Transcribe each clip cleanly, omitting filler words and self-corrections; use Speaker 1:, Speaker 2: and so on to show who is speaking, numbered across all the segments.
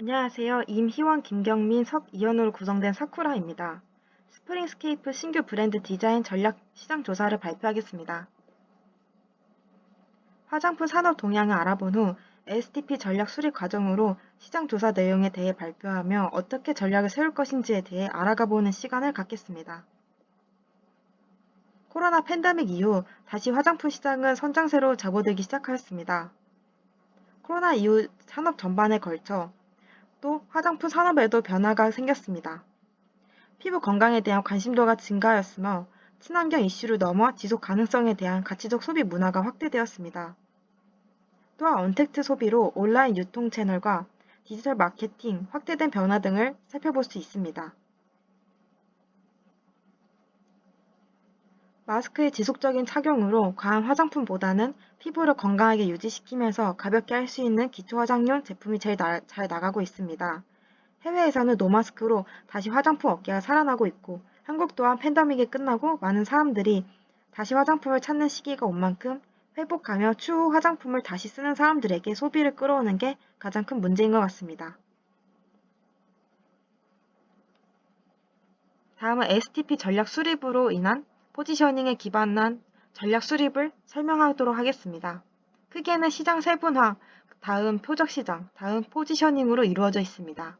Speaker 1: 안녕하세요. 임희원, 김경민, 석이현으로 구성된 사쿠라입니다. 스프링스케이프 신규 브랜드 디자인 전략 시장 조사를 발표하겠습니다. 화장품 산업 동향을 알아본 후 STP 전략 수립 과정으로 시장 조사 내용에 대해 발표하며 어떻게 전략을 세울 것인지에 대해 알아가보는 시간을 갖겠습니다. 코로나 팬데믹 이후 다시 화장품 시장은 선장세로 접어들기 시작하였습니다. 코로나 이후 산업 전반에 걸쳐 또 화장품 산업에도 변화가 생겼습니다. 피부 건강에 대한 관심도가 증가하였으며 친환경 이슈를 넘어 지속 가능성에 대한 가치적 소비 문화가 확대되었습니다. 또한 언택트 소비로 온라인 유통 채널과 디지털 마케팅, 확대된 변화 등을 살펴볼 수 있습니다. 마스크의 지속적인 착용으로 과한 화장품보다는 피부를 건강하게 유지시키면서 가볍게 할 수 있는 기초 화장용 제품이 잘 나가고 있습니다. 해외에서는 노마스크로 다시 화장품 업계가 살아나고 있고 한국 또한 팬데믹이 끝나고 많은 사람들이 다시 화장품을 찾는 시기가 온 만큼 회복하며 추후 화장품을 다시 쓰는 사람들에게 소비를 끌어오는 게 가장 큰 문제인 것 같습니다. 다음은 STP 전략 수립으로 인한 포지셔닝에 기반한 전략 수립을 설명하도록 하겠습니다. 크게는 시장 세분화, 다음 표적 시장, 다음 포지셔닝으로 이루어져 있습니다.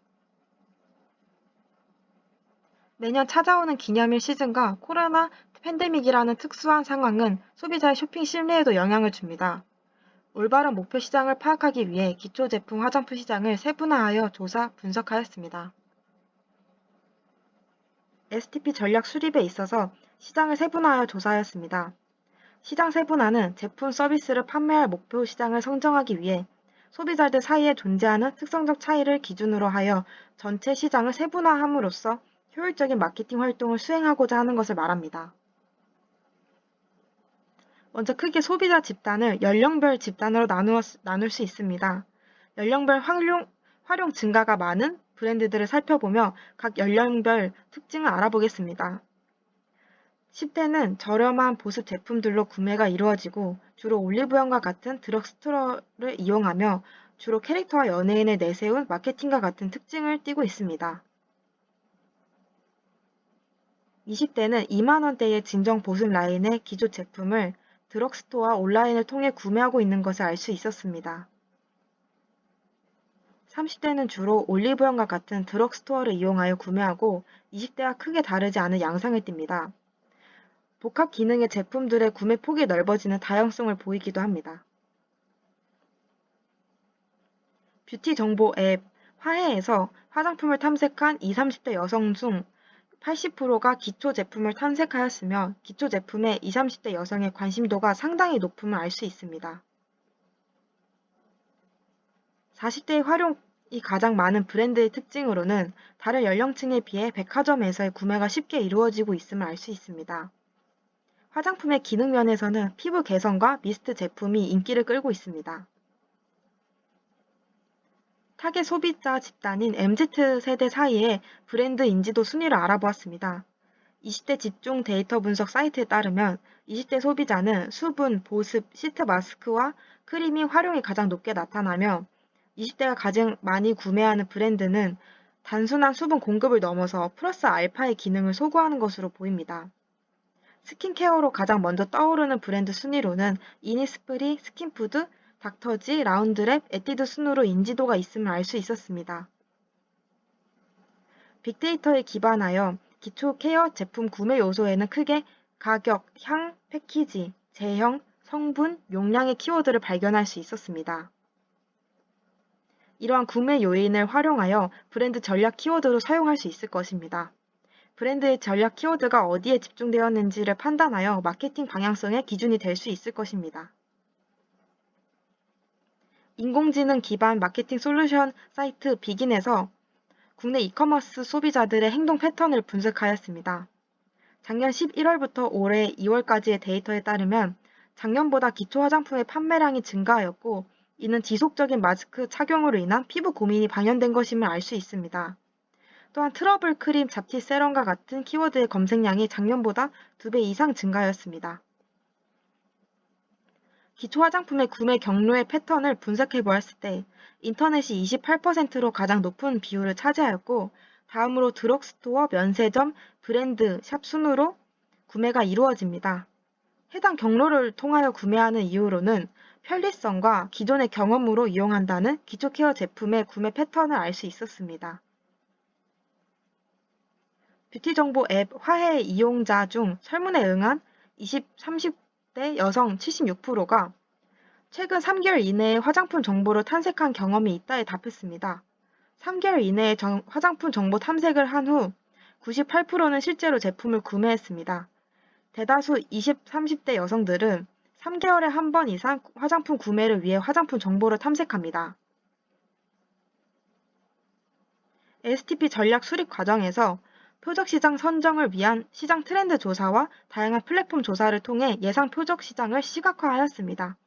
Speaker 1: 매년 찾아오는 기념일 시즌과 코로나 팬데믹이라는 특수한 상황은 소비자의 쇼핑 심리에도 영향을 줍니다. 올바른 목표 시장을 파악하기 위해 기초 제품 화장품 시장을 세분화하여 조사, 분석하였습니다. STP 전략 수립에 있어서 시장을 세분화하여 조사하였습니다. 시장 세분화는 제품 서비스를 판매할 목표 시장을 선정하기 위해 소비자들 사이에 존재하는 특성적 차이를 기준으로 하여 전체 시장을 세분화함으로써 효율적인 마케팅 활동을 수행하고자 하는 것을 말합니다. 먼저 크게 소비자 집단을 연령별 집단으로 나눌 수 있습니다. 연령별 활용 증가가 많은 브랜드들을 살펴보며 각 연령별 특징을 알아보겠습니다. 10대는 저렴한 보습 제품들로 구매가 이루어지고 주로 올리브영과 같은 드럭스토어를 이용하며 주로 캐릭터와 연예인을 내세운 마케팅과 같은 특징을 띠고 있습니다. 20대는 2만 원대의 진정 보습 라인의 기존 제품을 드럭스토어와 온라인을 통해 구매하고 있는 것을 알 수 있었습니다. 30대는 주로 올리브영과 같은 드럭스토어를 이용하여 구매하고 20대와 크게 다르지 않은 양상을 띱니다. 복합 기능의 제품들의 구매 폭이 넓어지는 다양성을 보이기도 합니다. 뷰티 정보 앱 화해에서 화장품을 탐색한 20, 30대 여성 중 80%가 기초 제품을 탐색하였으며 기초 제품에 20, 30대 여성의 관심도가 상당히 높음을 알 수 있습니다. 40대의 활용이 가장 많은 브랜드의 특징으로는 다른 연령층에 비해 백화점에서의 구매가 쉽게 이루어지고 있음을 알 수 있습니다. 화장품의 기능 면에서는 피부 개선과 미스트 제품이 인기를 끌고 있습니다. 타겟 소비자 집단인 MZ세대 사이에 브랜드 인지도 순위를 알아보았습니다. 20대 집중 데이터 분석 사이트에 따르면 20대 소비자는 수분, 보습, 시트 마스크와 크림이 활용이 가장 높게 나타나며 20대가 가장 많이 구매하는 브랜드는 단순한 수분 공급을 넘어서 플러스 알파의 기능을 소구하는 것으로 보입니다. 스킨케어로 가장 먼저 떠오르는 브랜드 순위로는 이니스프리, 스킨푸드, 닥터지, 라운드랩, 에뛰드 순으로 인지도가 있음을 알 수 있었습니다. 빅데이터에 기반하여 기초 케어 제품 구매 요소에는 크게 가격, 향, 패키지, 제형, 성분, 용량의 키워드를 발견할 수 있었습니다. 이러한 구매 요인을 활용하여 브랜드 전략 키워드로 사용할 수 있을 것입니다. 브랜드의 전략 키워드가 어디에 집중되었는지를 판단하여 마케팅 방향성의 기준이 될 수 있을 것입니다. 인공지능 기반 마케팅 솔루션 사이트 비긴에서 국내 이커머스 소비자들의 행동 패턴을 분석하였습니다. 작년 11월부터 올해 2월까지의 데이터에 따르면 작년보다 기초 화장품의 판매량이 증가하였고 이는 지속적인 마스크 착용으로 인한 피부 고민이 반영된 것임을 알 수 있습니다. 또한 트러블 크림, 잡티 세럼과 같은 키워드의 검색량이 작년보다 2배 이상 증가하였습니다. 기초 화장품의 구매 경로의 패턴을 분석해 보았을 때 인터넷이 28%로 가장 높은 비율을 차지하였고 다음으로 드럭스토어, 면세점, 브랜드, 샵 순으로 구매가 이루어집니다. 해당 경로를 통하여 구매하는 이유로는 편리성과 기존의 경험으로 이용한다는 기초 케어 제품의 구매 패턴을 알 수 있었습니다. 뷰티 정보 앱 화해 이용자 중 설문에 응한 20, 30대 여성 76%가 최근 3개월 이내에 화장품 정보를 탐색한 경험이 있다에 답했습니다. 3개월 이내에 화장품 정보 탐색을 한 후 98%는 실제로 제품을 구매했습니다. 대다수 20, 30대 여성들은 3개월에 한 번 이상 화장품 구매를 위해 화장품 정보를 탐색합니다. STP 전략 수립 과정에서 표적 시장 선정을 위한 시장 트렌드 조사와 다양한 플랫폼 조사를 통해 예상 표적 시장을 시각화하였습니다.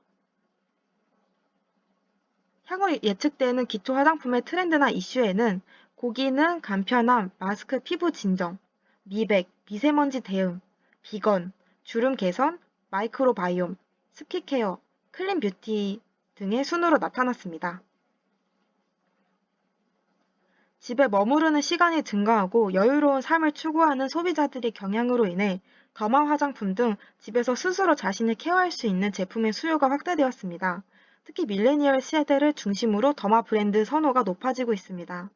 Speaker 1: 향후 예측되는 기초 화장품의 트렌드나 이슈에는 고기능 간편함, 마스크 피부 진정, 미백, 미세먼지 대응, 비건, 주름 개선, 마이크로바이옴, 스킨케어, 클린 뷰티 등의 순으로 나타났습니다. 집에 머무르는 시간이 증가하고 여유로운 삶을 추구하는 소비자들의 경향으로 인해 더마 화장품 등 집에서 스스로 자신을 케어할 수 있는 제품의 수요가 확대되었습니다. 특히 밀레니얼 세대를 중심으로 더마 브랜드 선호가 높아지고 있습니다.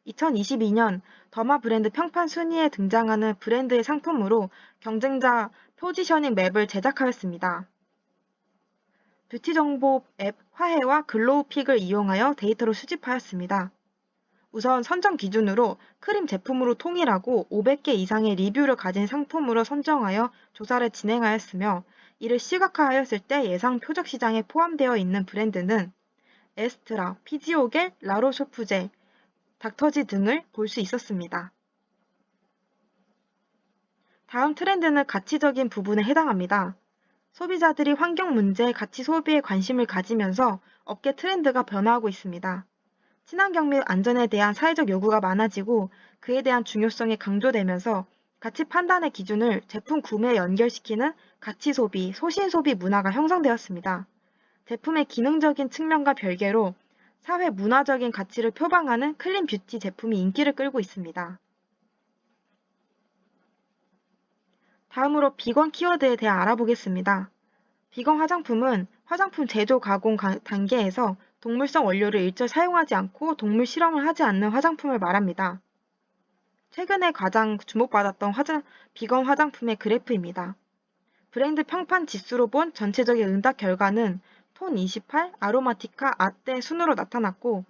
Speaker 1: 2022년 더마 브랜드 평판 순위에 등장하는 브랜드의 상품으로 경쟁자 포지셔닝 맵을 제작하였습니다. 뷰티 정보 앱 화해와 글로우픽을 이용하여 데이터를 수집하였습니다. 우선 선정 기준으로 크림 제품으로 통일하고 500개 이상의 리뷰를 가진 상품으로 선정하여 조사를 진행하였으며 이를 시각화하였을 때 예상 표적 시장에 포함되어 있는 브랜드는 에스트라, 피지오겔, 라로쇼프제, 닥터지 등을 볼 수 있었습니다. 다음 트렌드는 가치적인 부분에 해당합니다. 소비자들이 환경 문제, 가치 소비에 관심을 가지면서 업계 트렌드가 변화하고 있습니다. 친환경 및 안전에 대한 사회적 요구가 많아지고 그에 대한 중요성이 강조되면서 가치 판단의 기준을 제품 구매에 연결시키는 가치 소비, 소신 소비 문화가 형성되었습니다. 제품의 기능적인 측면과 별개로 사회 문화적인 가치를 표방하는 클린 뷰티 제품이 인기를 끌고 있습니다. 다음으로 비건 키워드에 대해 알아보겠습니다. 비건 화장품은 화장품 제조 가공 단계에서 동물성 원료를 일절 사용하지 않고 동물 실험을 하지 않는 화장품을 말합니다. 최근에 가장 주목받았던 비건 화장품의 그래프입니다. 브랜드 평판 지수로 본 전체적인 응답 결과는 톤 28, 아로마티카, 아떼 순으로 나타났고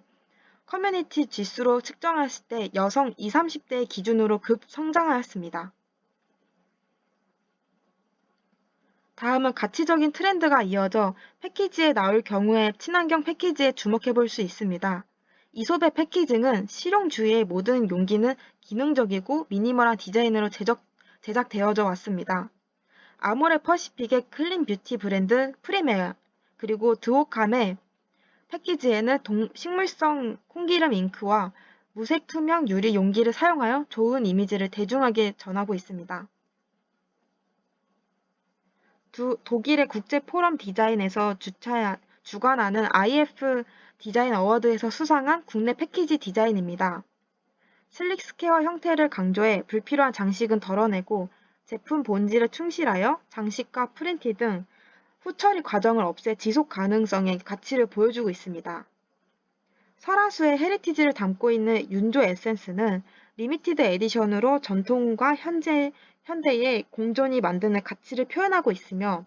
Speaker 1: 커뮤니티 지수로 측정했을 때 여성 20, 30대의 기준으로 급 성장하였습니다. 다음은 가치적인 트렌드가 이어져 패키지에 나올 경우에 친환경 패키지에 주목해 볼 수 있습니다. 이솝의 패키징은 실용주의의 모든 용기는 기능적이고 미니멀한 디자인으로 제작되어져 왔습니다. 아모레 퍼시픽의 클린 뷰티 브랜드 프리메아 그리고 드오캄의 패키지에는 식물성 콩기름 잉크와 무색 투명 유리 용기를 사용하여 좋은 이미지를 대중에게 전하고 있습니다. 독일의 국제 포럼 디자인에서 주관하는 IF 디자인 어워드에서 수상한 국내 패키지 디자인입니다. 슬릭 스퀘어 형태를 강조해 불필요한 장식은 덜어내고 제품 본질에 충실하여 장식과 프린티 등 후처리 과정을 없애 지속 가능성의 가치를 보여주고 있습니다. 설화수의 헤리티지를 담고 있는 윤조 에센스는 리미티드 에디션으로 전통과 현대의 공존이 만드는 가치를 표현하고 있으며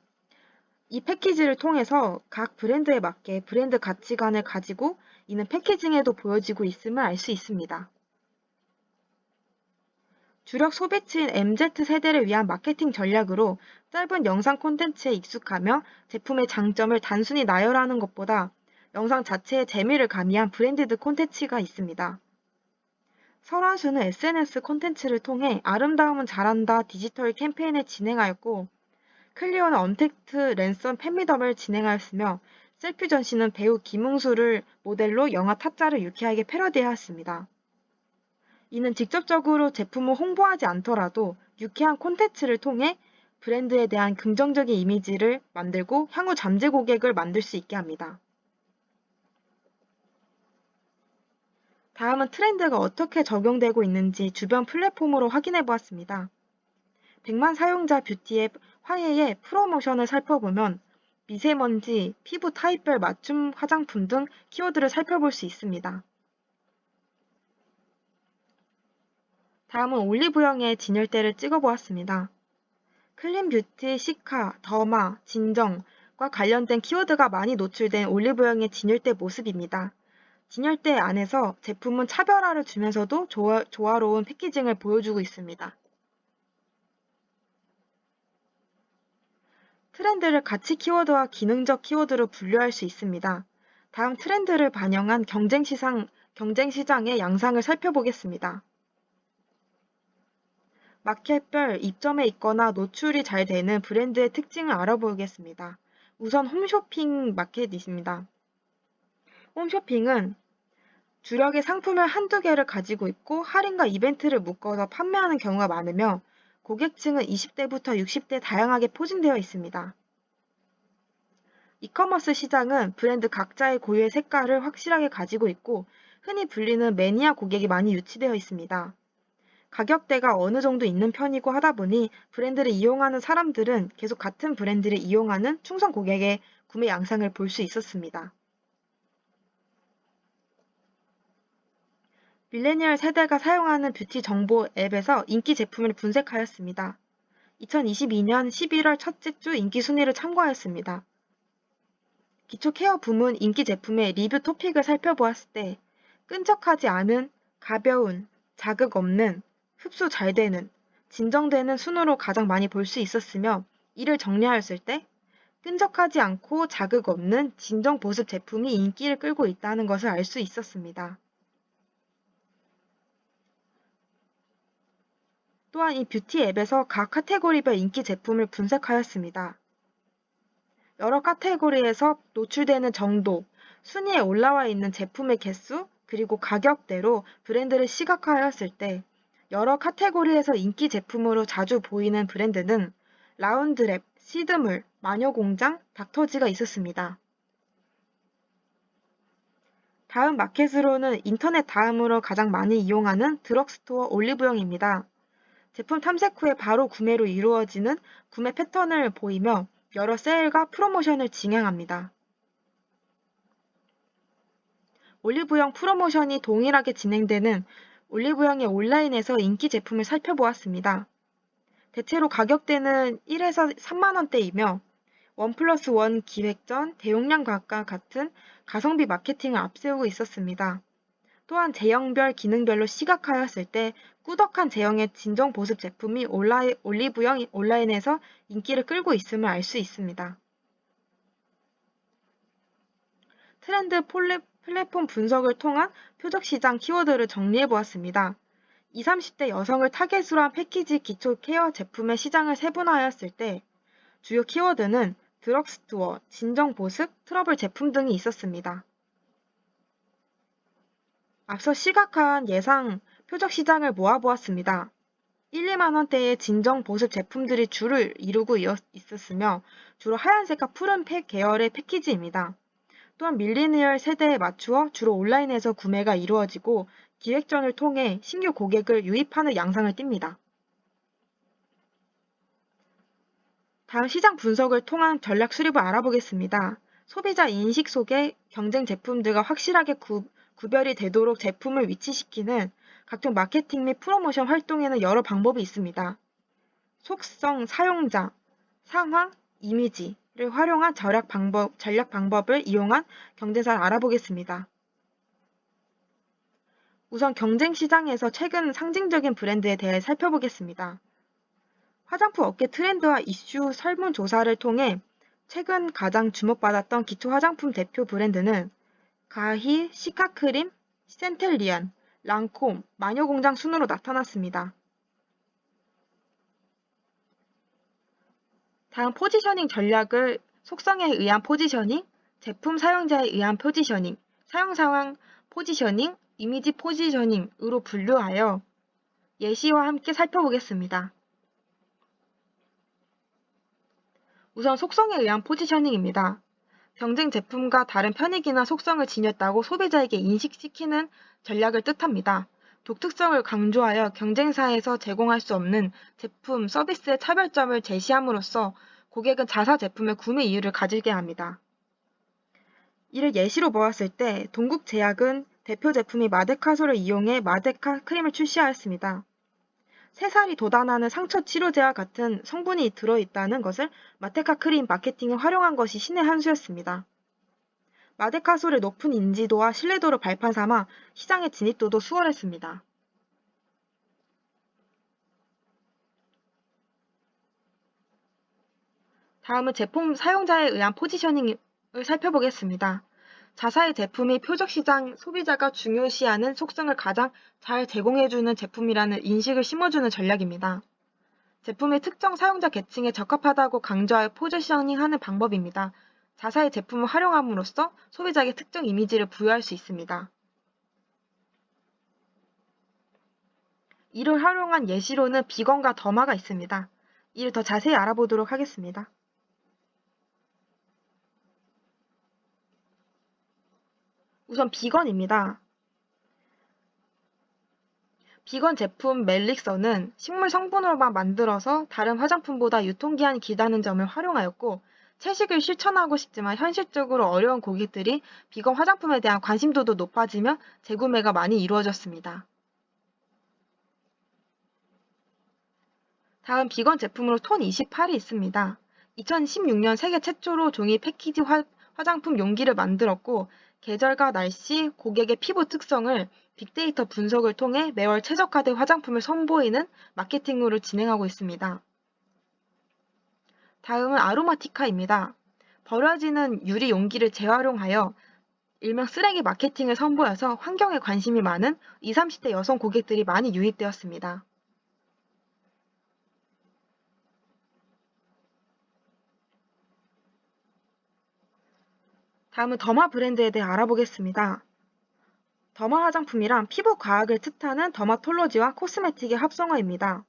Speaker 1: 이 패키지를 통해서 각 브랜드에 맞게 브랜드 가치관을 가지고 이는 패키징에도 보여지고 있음을 알 수 있습니다. 주력 소비층인 MZ세대를 위한 마케팅 전략으로 짧은 영상 콘텐츠에 익숙하며 제품의 장점을 단순히 나열하는 것보다 영상 자체의 재미를 가미한 브랜디드 콘텐츠가 있습니다. 설화수는 SNS 콘텐츠를 통해 아름다움은 잘한다 디지털 캠페인을 진행하였고 클리오는 언택트 랜선 팬미덤을 진행하였으며 셀프 전시는 배우 김웅수를 모델로 영화 타짜를 유쾌하게 패러디하였습니다. 이는 직접적으로 제품을 홍보하지 않더라도 유쾌한 콘텐츠를 통해 브랜드에 대한 긍정적인 이미지를 만들고 향후 잠재 고객을 만들 수 있게 합니다. 다음은 트렌드가 어떻게 적용되고 있는지 주변 플랫폼으로 확인해 보았습니다. 100만 사용자 뷰티 앱 화해의 프로모션을 살펴보면 미세먼지, 피부 타입별 맞춤 화장품 등 키워드를 살펴볼 수 있습니다. 다음은 올리브영의 진열대를 찍어보았습니다. 클린 뷰티, 시카, 더마, 진정과 관련된 키워드가 많이 노출된 올리브영의 진열대 모습입니다. 진열대 안에서 제품은 차별화를 주면서도 조화로운 패키징을 보여주고 있습니다. 트렌드를 가치 키워드와 기능적 키워드로 분류할 수 있습니다. 다음 트렌드를 반영한 경쟁시장의 양상을 살펴보겠습니다. 마켓별 입점해 있거나 노출이 잘 되는 브랜드의 특징을 알아보겠습니다. 우선 홈쇼핑 마켓입니다. 홈쇼핑은 주력의 상품을 한두 개를 가지고 있고 할인과 이벤트를 묶어서 판매하는 경우가 많으며 고객층은 20대부터 60대 다양하게 포진되어 있습니다. 이커머스 시장은 브랜드 각자의 고유의 색깔을 확실하게 가지고 있고 흔히 불리는 매니아 고객이 많이 유치되어 있습니다. 가격대가 어느 정도 있는 편이고 하다 보니 브랜드를 이용하는 사람들은 계속 같은 브랜드를 이용하는 충성 고객의 구매 양상을 볼 수 있었습니다. 밀레니얼 세대가 사용하는 뷰티 정보 앱에서 인기 제품을 분석하였습니다. 2022년 11월 첫째 주 인기 순위를 참고하였습니다. 기초 케어 부문 인기 제품의 리뷰 토픽을 살펴보았을 때 끈적하지 않은, 가벼운, 자극 없는, 흡수 잘 되는, 진정되는 순으로 가장 많이 볼 수 있었으며 이를 정리하였을 때 끈적하지 않고 자극 없는 진정 보습 제품이 인기를 끌고 있다는 것을 알 수 있었습니다. 또한 이 뷰티 앱에서 각 카테고리별 인기 제품을 분석하였습니다. 여러 카테고리에서 노출되는 정도, 순위에 올라와 있는 제품의 개수, 그리고 가격대로 브랜드를 시각화하였을 때 여러 카테고리에서 인기 제품으로 자주 보이는 브랜드는 라운드랩, 시드물, 마녀공장, 닥터지가 있었습니다. 다음 마켓으로는 인터넷 다음으로 가장 많이 이용하는 드럭스토어 올리브영입니다. 제품 탐색 후에 바로 구매로 이루어지는 구매 패턴을 보이며 여러 세일과 프로모션을 진행합니다. 올리브영 프로모션이 동일하게 진행되는 올리브영의 온라인에서 인기 제품을 살펴보았습니다. 대체로 가격대는 1에서 3만원대이며 1+1 기획전, 대용량 과가 같은 가성비 마케팅을 앞세우고 있었습니다. 또한 제형별, 기능별로 시각화했을 때 꾸덕한 제형의 진정 보습 제품이 올리브영 온라인에서 인기를 끌고 있음을 알 수 있습니다. 트렌드 플랫폼 분석을 통한 표적시장 키워드를 정리해 보았습니다. 20, 30대 여성을 타겟으로 한 패키지 기초 케어 제품의 시장을 세분화하였을 때 주요 키워드는 드럭스토어, 진정 보습, 트러블 제품 등이 있었습니다. 앞서 시각화한 예상 표적 시장을 모아보았습니다. 1, 2만 원대의 진정 보습 제품들이 주를 이루고 있었으며 주로 하얀색과 푸른 계열의 패키지입니다. 또한 밀레니얼 세대에 맞추어 주로 온라인에서 구매가 이루어지고 기획전을 통해 신규 고객을 유입하는 양상을 띱니다. 다음 시장 분석을 통한 전략 수립을 알아보겠습니다. 소비자 인식 속에 경쟁 제품들과 확실하게 구별이 되도록 제품을 위치시키는 각종 마케팅 및 프로모션 활동에는 여러 방법이 있습니다. 속성, 사용자, 상황, 이미지를 활용한 전략 방법을 이용한 경쟁사를 알아보겠습니다. 우선 경쟁 시장에서 최근 상징적인 브랜드에 대해 살펴보겠습니다. 화장품 업계 트렌드와 이슈 설문조사를 통해 최근 가장 주목받았던 기초 화장품 대표 브랜드는 가히, 시카크림, 센텔리안, 랑콤, 마녀공장 순으로 나타났습니다. 다음 포지셔닝 전략을 속성에 의한 포지셔닝, 제품 사용자에 의한 포지셔닝, 사용 상황 포지셔닝, 이미지 포지셔닝으로 분류하여 예시와 함께 살펴보겠습니다. 우선 속성에 의한 포지셔닝입니다. 경쟁 제품과 다른 편익이나 속성을 지녔다고 소비자에게 인식시키는 전략을 뜻합니다. 독특성을 강조하여 경쟁사에서 제공할 수 없는 제품, 서비스의 차별점을 제시함으로써 고객은 자사 제품의 구매 이유를 가지게 합니다. 이를 예시로 보았을 때 동국제약은 대표 제품이 마데카솔을 이용해 마데카 크림을 출시하였습니다. 새살이 돋아나는 상처 치료제와 같은 성분이 들어있다는 것을 마데카 크림 마케팅에 활용한 것이 신의 한 수였습니다. 마데카솔의 높은 인지도와 신뢰도를 발판 삼아 시장의 진입도도 수월했습니다. 다음은 제품 사용자에 의한 포지셔닝을 살펴보겠습니다. 자사의 제품이 표적시장 소비자가 중요시하는 속성을 가장 잘 제공해주는 제품이라는 인식을 심어주는 전략입니다. 제품의 특정 사용자 계층에 적합하다고 강조하여 포지셔닝하는 방법입니다. 자사의 제품을 활용함으로써 소비자에게 특정 이미지를 부여할 수 있습니다. 이를 활용한 예시로는 비건과 더마가 있습니다. 이를 더 자세히 알아보도록 하겠습니다. 우선 비건입니다. 비건 제품 멜릭서는 식물 성분으로만 만들어서 다른 화장품보다 유통기한이 길다는 점을 활용하였고, 채식을 실천하고 싶지만 현실적으로 어려운 고객들이 비건 화장품에 대한 관심도도 높아지며 재구매가 많이 이루어졌습니다. 다음 비건 제품으로 톤 28이 있습니다. 2016년 세계 최초로 종이 패키지 화장품 용기를 만들었고, 계절과 날씨, 고객의 피부 특성을 빅데이터 분석을 통해 매월 최적화된 화장품을 선보이는 마케팅으로 진행하고 있습니다. 다음은 아로마티카입니다. 버려지는 유리 용기를 재활용하여 일명 쓰레기 마케팅을 선보여서 환경에 관심이 많은 20, 30대 여성 고객들이 많이 유입되었습니다. 다음은 더마 브랜드에 대해 알아보겠습니다. 더마 화장품이란 피부 과학을 뜻하는 더마톨로지와 코스메틱의 합성어입니다.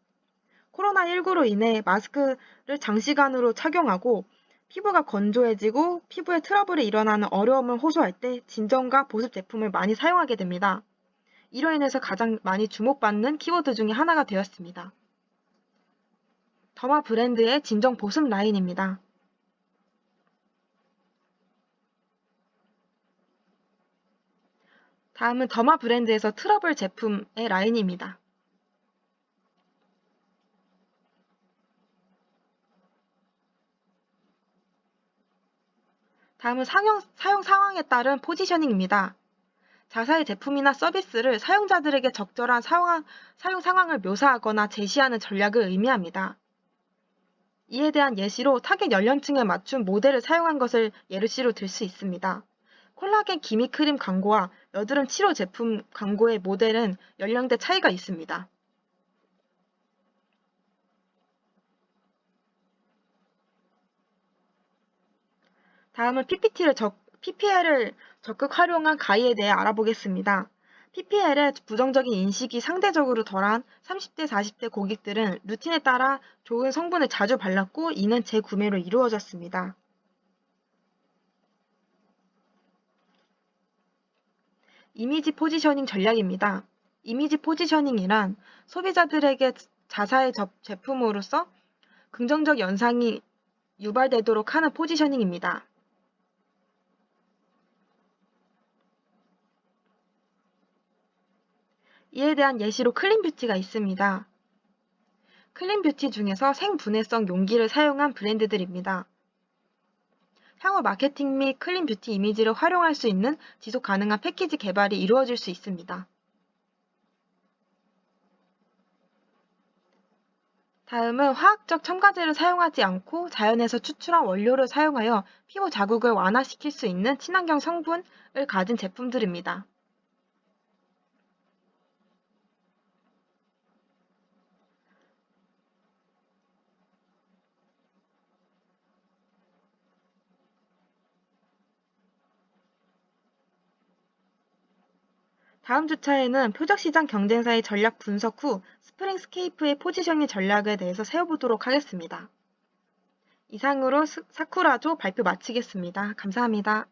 Speaker 1: 코로나19로 인해 마스크를 장시간으로 착용하고 피부가 건조해지고 피부에 트러블이 일어나는 어려움을 호소할 때 진정과 보습 제품을 많이 사용하게 됩니다. 이로 인해서 가장 많이 주목받는 키워드 중에 하나가 되었습니다. 더마 브랜드의 진정 보습 라인입니다. 다음은 더마 브랜드에서 트러블 제품의 라인입니다. 다음은 사용 상황에 따른 포지셔닝입니다. 자사의 제품이나 서비스를 사용자들에게 적절한 사용 상황을 묘사하거나 제시하는 전략을 의미합니다. 이에 대한 예시로 타겟 연령층에 맞춘 모델을 사용한 것을 예시로 들 수 있습니다. 콜라겐 기미 크림 광고와 여드름 치료 제품 광고의 모델은 연령대 차이가 있습니다. 다음은 PPL을 적극 활용한 가이에 대해 알아보겠습니다. PPL의 부정적인 인식이 상대적으로 덜한 30대, 40대 고객들은 루틴에 따라 좋은 성분을 자주 발랐고 이는 재구매로 이루어졌습니다. 이미지 포지셔닝 전략입니다. 이미지 포지셔닝이란 소비자들에게 자사의 제품으로서 긍정적 연상이 유발되도록 하는 포지셔닝입니다. 이에 대한 예시로 클린뷰티가 있습니다. 클린뷰티 중에서 생분해성 용기를 사용한 브랜드들입니다. 향후 마케팅 및 클린뷰티 이미지를 활용할 수 있는 지속 가능한 패키지 개발이 이루어질 수 있습니다. 다음은 화학적 첨가제를 사용하지 않고 자연에서 추출한 원료를 사용하여 피부 자국을 완화시킬 수 있는 친환경 성분을 가진 제품들입니다. 다음 주차에는 표적시장 경쟁사의 전략 분석 후 스프링스케이프의 포지셔닝 전략에 대해서 세워보도록 하겠습니다. 이상으로 사쿠라조 발표 마치겠습니다. 감사합니다.